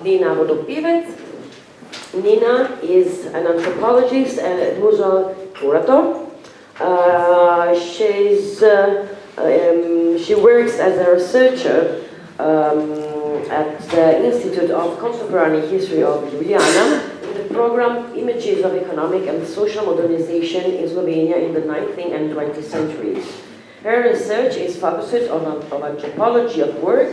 Nina Vodopivec. Nina is an anthropologist and a museum curator. She works as a researcher at the Institute of Contemporary History of Ljubljana in the program Images of Economic and Social Modernization in Slovenia in the 19th and 20th centuries. Her research is focused on anthropology of work,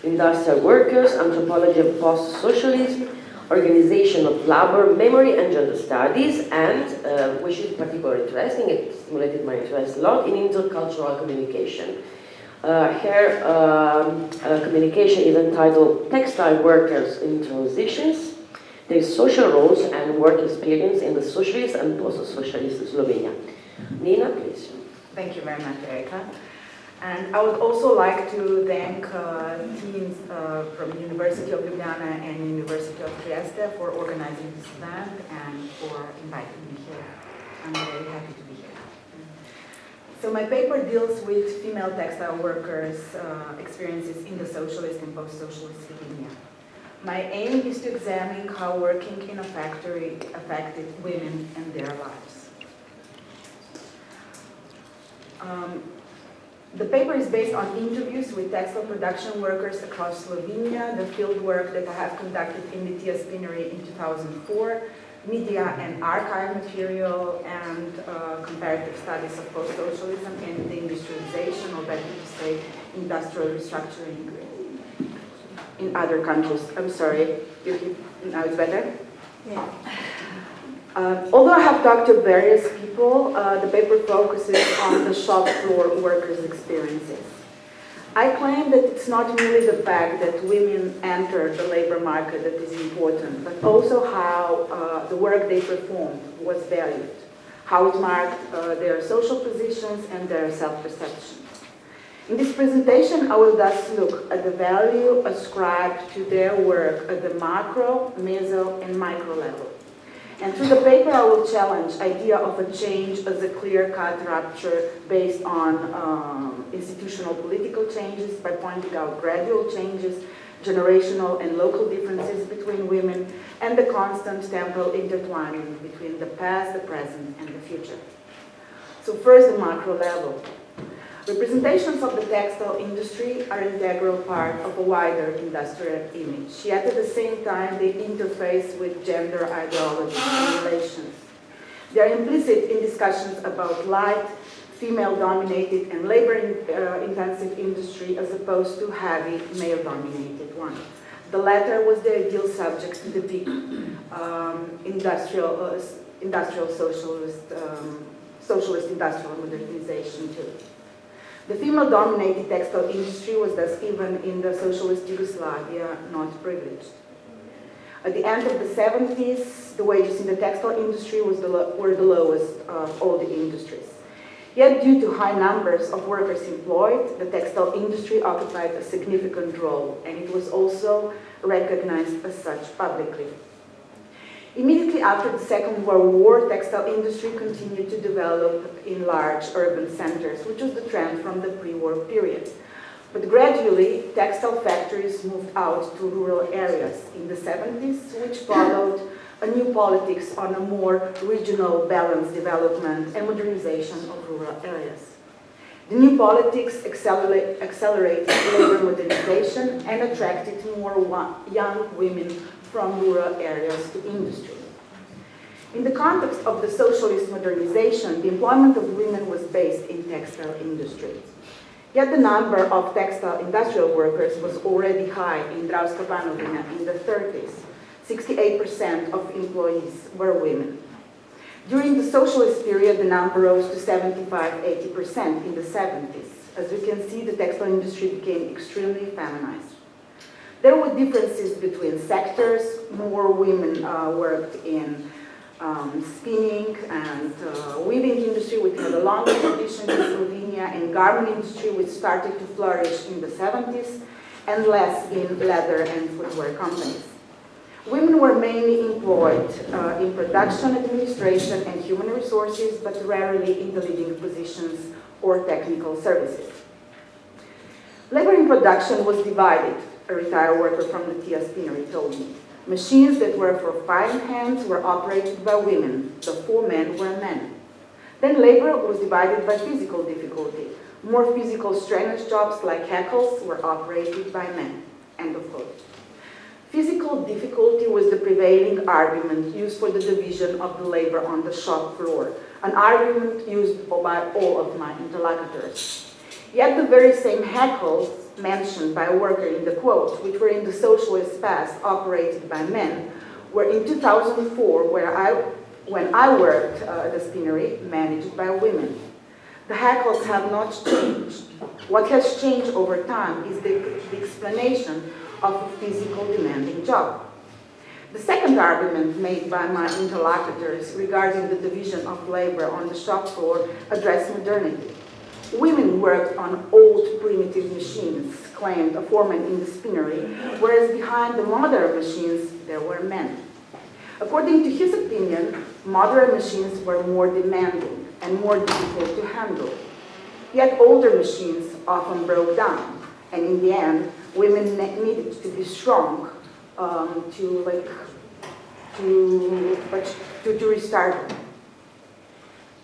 industrial workers, anthropology of post-socialism, organization of labor, memory and gender studies, and, which is particularly interesting, it stimulated my interest a lot, in intercultural communication. Her communication is entitled Textile Workers in Transitions, Their Social Roles and Work Experience in the Socialist and Post-Socialist Slovenia. Nina, please. Thank you very much, Erika. And I would also like to thank teams from University of Ljubljana and University of Trieste for organizing this event and for inviting me here. I'm very happy to be here. So my paper deals with female textile workers' experiences in the socialist and post-socialist Slovenia. My aim is to examine how working in a factory affected women and their lives. The paper is based on interviews with textile production workers across Slovenia, the field work that I have conducted in the Tia spinnery in 2004, media and archive material, and comparative studies of post-socialism and the industrialization, or better to say, industrial restructuring in other countries. I'm sorry, now it's better? Yeah. Although I have talked to various people, the paper focuses on the shop floor workers' experiences. I claim that it's not merely the fact that women enter the labor market that is important, but also how the work they performed was valued, how it marked their social positions and their self-perception. In this presentation, I will thus look at the value ascribed to their work at the macro, meso, and micro level. And through the paper, I will challenge the idea of a change as a clear-cut rupture based on institutional political changes by pointing out gradual changes, generational and local differences between women, and the constant temporal intertwining between the past, the present, and the future. So first, the macro level. Representations of the textile industry are an integral part of a wider industrial image, yet at the same time they interface with gender ideology and relations. They are implicit in discussions about light, female-dominated and labor-intensive industry as opposed to heavy, male-dominated one. The latter was the ideal subject to the big industrial socialist industrial modernization too. The female-dominated textile industry was thus, even in the socialist Yugoslavia, not privileged. At the end of the 70s, the wages in the textile industry were the lowest of all the industries. Yet, due to high numbers of workers employed, the textile industry occupied a significant role, and it was also recognized as such publicly. Immediately after the Second World War, textile industry continued to develop in large urban centers, which was the trend from the pre-war period. But gradually, textile factories moved out to rural areas in the 70s, which followed a new politics on a more regional balanced development and modernization of rural areas. The new politics accelerated labor modernization and attracted more young women from rural areas to industry. In the context of the socialist modernization, the employment of women was based in textile industry. Yet the number of textile industrial workers was already high in Dravska Banovina in the 30s. 68% of employees were women. During the socialist period, the number rose to 75–80% in the 70s. As we can see, the textile industry became extremely feminized. There were differences between sectors. More women worked in spinning and weaving industry, which had a longer tradition in Slovenia, and garment industry, which started to flourish in the 70s, and less in leather and footwear companies. Women were mainly employed in production, administration, and human resources, but rarely in the leading positions or technical services. Labor in production was divided a retired worker from the Tia spinnery told me. Machines that were for fine hands were operated by women, the 4 men were men. Then labor was divided by physical difficulty. More physical strenuous jobs like hackles were operated by men. End of quote. Physical difficulty was the prevailing argument used for the division of the labor on the shop floor, an argument used by all of my interlocutors. Yet the very same hackles mentioned by a worker in the quote, which were in the socialist past operated by men, were in 2004, when I worked at the spinnery, managed by women. The hackles have not changed. What has changed over time is the explanation of a physical demanding job. The second argument made by my interlocutors regarding the division of labor on the shop floor addressed modernity. Women worked on old primitive machines, claimed a foreman in the spinnery, whereas behind the modern machines there were men. According to his opinion, modern machines were more demanding and more difficult to handle. Yet older machines often broke down, and in the end, women needed to be strong to restart them.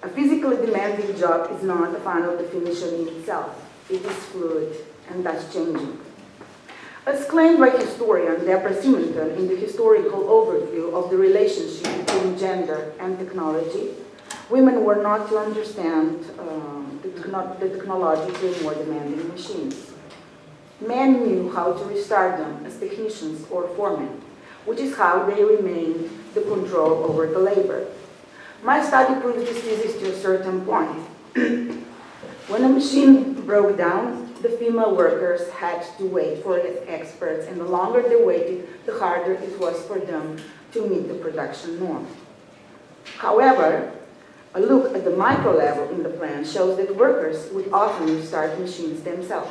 A physically demanding job is not a final definition in itself. It is fluid and thus changing. As claimed by historian Deborah Simonton in the historical overview of the relationship between gender and technology, women were not to understand the technologically more demanding machines. Men knew how to restart them as technicians or foremen, which is how they remained the control over the labor. My study proves this thesis to a certain point. When a machine broke down, the female workers had to wait for experts, and the longer they waited, the harder it was for them to meet the production norm. However, a look at the micro level in the plan shows that workers would often restart machines themselves.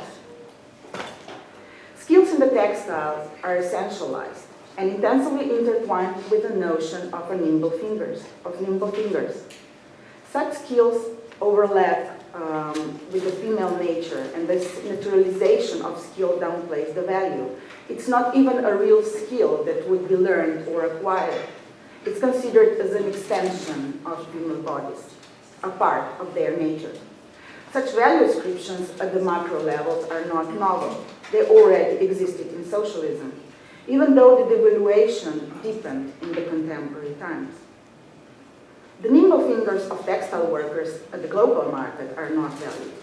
Skills in the textiles are essentialized and intensively intertwined with the notion of nimble fingers. Such skills overlap with the female nature, and this naturalization of skill downplays the value. It's not even a real skill that would be learned or acquired. It's considered as an extension of female bodies, a part of their nature. Such value ascriptions at the macro levels are not novel. They already existed in socialism, even though the devaluation deepened in the contemporary times. The nimble fingers of textile workers at the global market are not valued.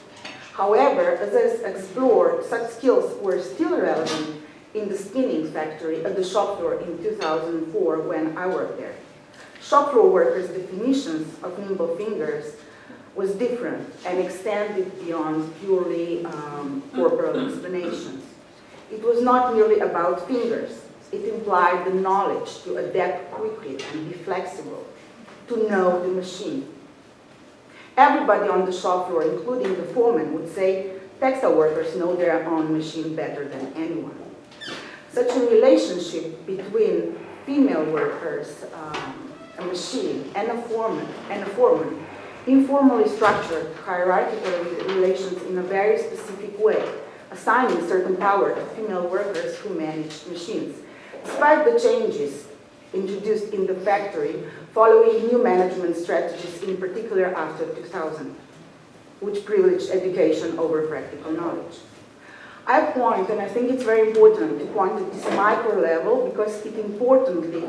However, as I explored, such skills were still relevant in the spinning factory at the shop floor in 2004 when I worked there. Shop floor workers' definitions of nimble fingers was different and extended beyond purely corporal explanations. It was not merely about fingers. It implied the knowledge to adapt quickly and be flexible, to know the machine. Everybody on the shop floor, including the foreman, would say textile workers know their own machine better than anyone. Such a relationship between female workers, a machine, and a foreman, informally structured hierarchical relations in a very specific way, assigning certain power to female workers who managed machines. Despite the changes introduced in the factory following new management strategies, in particular after 2000, which privileged education over practical knowledge. I point, and I think it's very important to point at this micro level because it importantly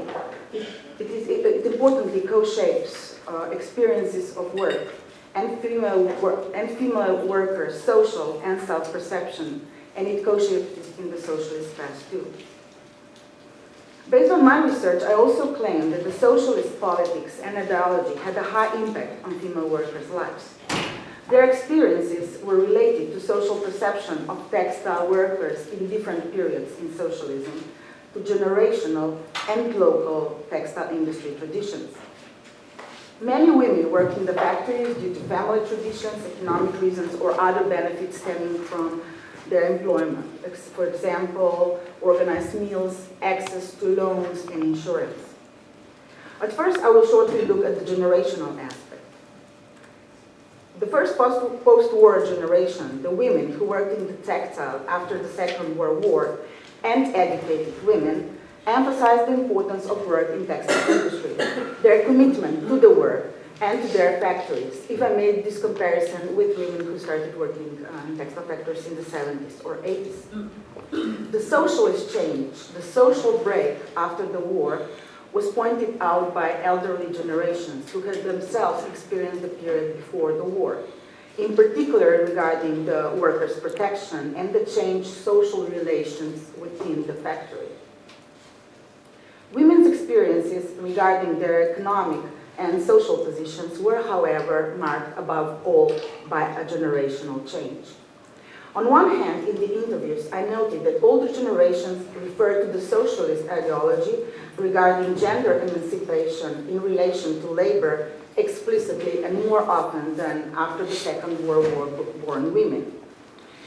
co-shapes experiences of work and female workers' social and self-perception, and it co-shapes it in the socialist past too. Based on my research, I also claim that the socialist politics and ideology had a high impact on female workers' lives. Their experiences were related to social perception of textile workers in different periods in socialism, to generational and local textile industry traditions. Many women worked in the factories due to family traditions, economic reasons, or other benefits stemming from their employment. For example, organized meals, access to loans, and insurance. At first, I will shortly look at the generational aspect. The first post-war generation, the women who worked in the textile after the Second World War, and educated women emphasized the importance of work in textile industry, their commitment to the work and to their factories. If I made this comparison with women who started working in textile factories in the 70s or 80s. The socialist change, the social break after the war, was pointed out by elderly generations who had themselves experienced the period before the war, in particular regarding the workers' protection and the changed social relations within the factory. Women's experiences regarding their economic and social positions were, however, marked above all by a generational change. On one hand, in the interviews, I noted that older generations referred to the socialist ideology regarding gender emancipation in relation to labor explicitly and more often than after the Second World War born women.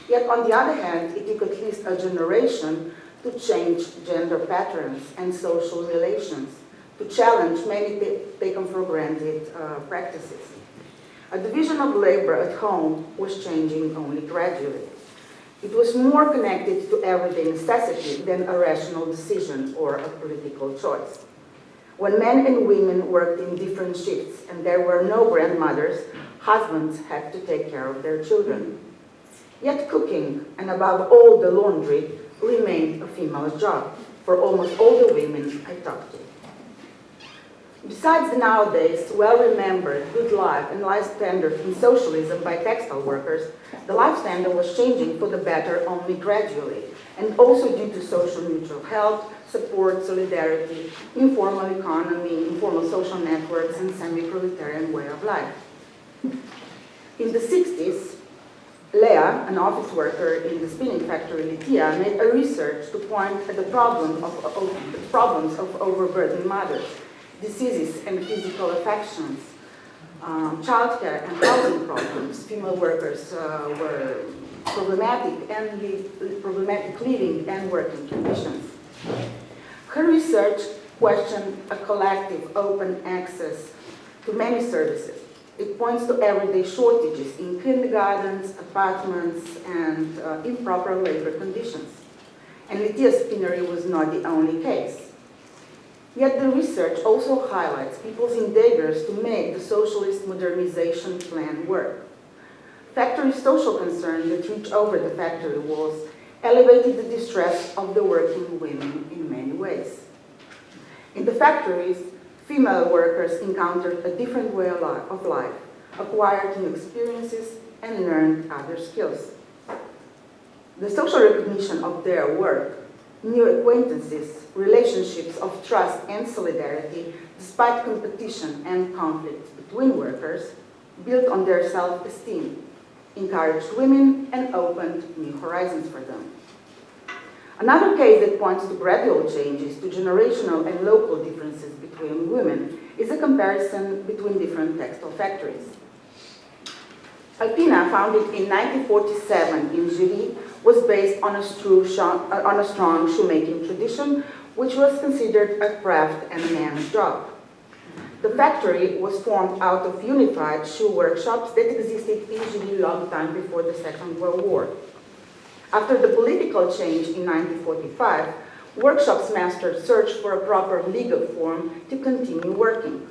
Yet, on the other hand, it took at least a generation to change gender patterns and social relations, to challenge many taken for granted practices. A division of labor at home was changing only gradually. It was more connected to everyday necessity than a rational decision or a political choice. When men and women worked in different shifts and there were no grandmothers, husbands had to take care of their children. Yet cooking, and above all the laundry, remained a female job for almost all the women I talked to. Besides the nowadays well-remembered good life and life standards in socialism by textile workers, the life standard was changing for the better only gradually, and also due to social mutual help, support, solidarity, informal economy, informal social networks, and semi-proletarian way of life. In the 60s, Lea, an office worker in the spinning factory Litia, made a research to point at the problems of overburdened mothers, diseases and physical affections, childcare and housing problems. Female workers were problematic living and working conditions. Her research questioned a collective open access to many services. It points to everyday shortages in kindergartens, apartments, and improper labor conditions. And Litia's spinnery was not the only case. Yet the research also highlights people's endeavors to make the socialist modernization plan work. Factory social concern that reached over the factory walls elevated the distress of the working women in many ways. In the factories, female workers encountered a different way of life, acquired new experiences, and learned other skills. The social recognition of their work, new acquaintances, relationships of trust and solidarity, despite competition and conflict between workers, built on their self-esteem, encouraged women, and opened new horizons for them. Another case that points to gradual changes, to generational and local differences between women, is a comparison between different textile factories. Alpina, founded in 1947 in Jury, was based on a strong shoemaking tradition, which was considered a craft and a man's job. The factory was formed out of unified shoe workshops that existed in Jury long time before the Second World War. After the political change in 1945, workshops masters searched for a proper legal form to continue working.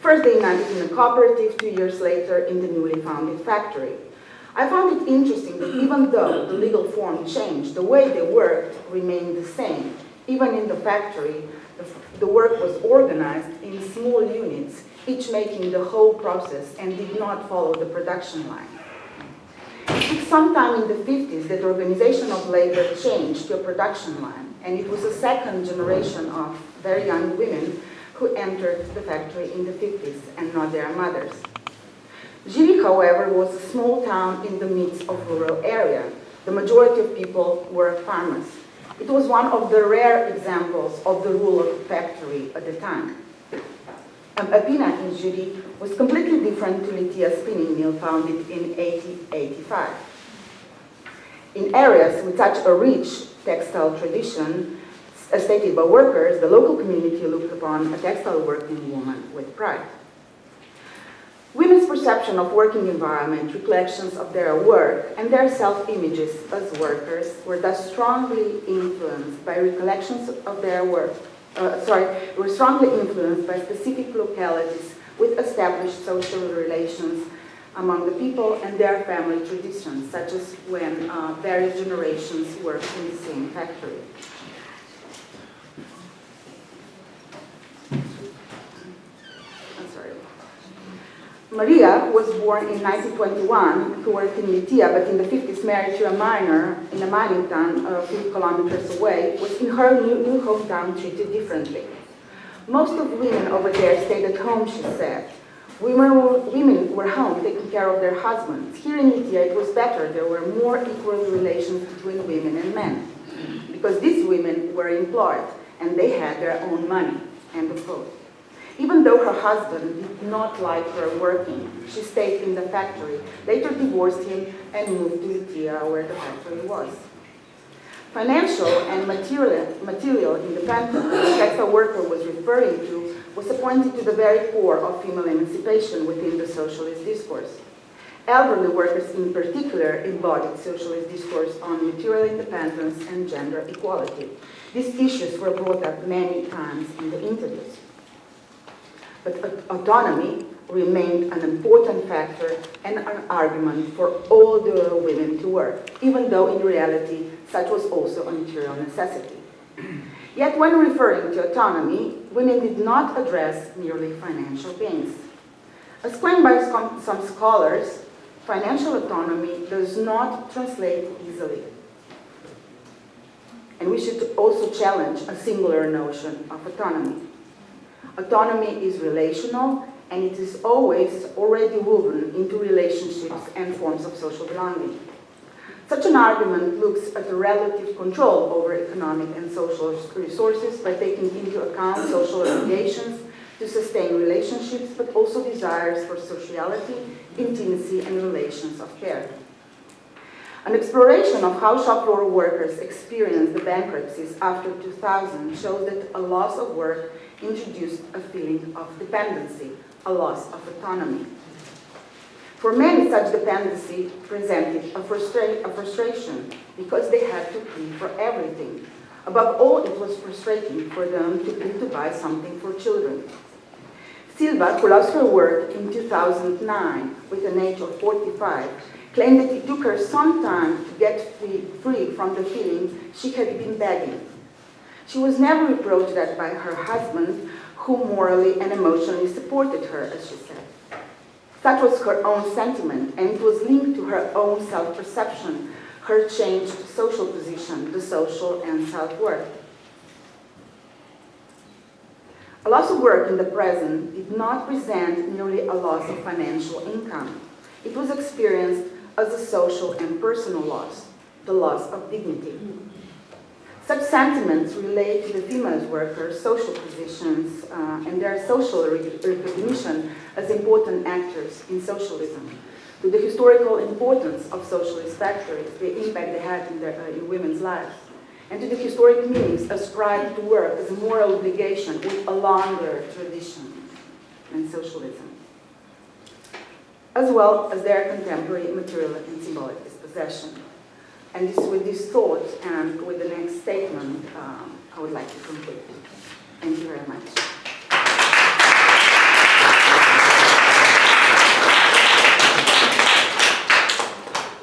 First, they united in a cooperative, 2 years later in the newly founded factory. I found it interesting that even though the legal form changed, the way they worked remained the same. Even in the factory, the work was organized in small units, each making the whole process and did not follow the production line. It took some time in the 50s that the organization of labor changed to a production line, and it was a second generation of very young women who entered the factory in the 50s and not their mothers. Jury, however, was a small town in the midst of a rural area. The majority of people were farmers. It was one of the rare examples of the rule of the factory at the time. Alpina in Jury was completely different to Litia's spinning mill founded in 1885. In areas with such a rich textile tradition, as stated by workers, the local community looked upon a textile working woman with pride. Women's perception of working environment, reflections of their work, and their self-images as workers were thus strongly influenced by recollections of their work, were strongly influenced by specific localities with established social relations among the people and their family traditions, such as when various generations worked in the same factory. Maria was born in 1921, who worked in Litia, but in the 50s married to a miner in a mining town a few kilometers away, was in her new hometown treated differently. Most of women over there stayed at home, she said. Women were home taking care of their husbands. Here in Litia it was better. There were more equal relations between women and men, because these women were employed and they had their own money. End of quote. Even though her husband did not like her working, she stayed in the factory, later divorced him and moved to Litia, where the factory was. Financial and material independence the textile worker was referring to was appointed to the very core of female emancipation within the socialist discourse. Elderly workers in particular embodied socialist discourse on material independence and gender equality. These issues were brought up many times in the interviews. But autonomy remained an important factor and an argument for all the women to work, even though in reality such was also a material necessity. Yet when referring to autonomy, women did not address merely financial gains. As claimed by some scholars, financial autonomy does not translate easily. And we should also challenge a singular notion of autonomy. Autonomy is relational, and it is always already woven into relationships and forms of social belonging. Such an argument looks at the relative control over economic and social resources by taking into account social obligations to sustain relationships, but also desires for sociality, intimacy, and relations of care. An exploration of how shop floor workers experienced the bankruptcies after 2000 shows that a loss of work introduced a feeling of dependency, a loss of autonomy. For many, such dependency presented a frustration because they had to pay for everything. Above all, it was frustrating for them to pay to buy something for children. Silva, who lost her work in 2009 with an age of 45, claimed that it took her some time to get free from the feeling she had been begging. She was never reproached that by her husband, who morally and emotionally supported her, as she said. That was her own sentiment, and it was linked to her own self-perception, her changed social position, the social and self-worth. A loss of work in the present did not present merely a loss of financial income. It was experienced as a social and personal loss, the loss of dignity. Such sentiments relate to the female workers' social positions and their social recognition as important actors in socialism, to the historical importance of socialist factories, the impact they had in women's lives, and to the historic meanings ascribed to work as a moral obligation with a longer tradition than socialism, as well as their contemporary material and symbolic dispossession. And with this thought and with the next statement, I would like to conclude. Thank you very much.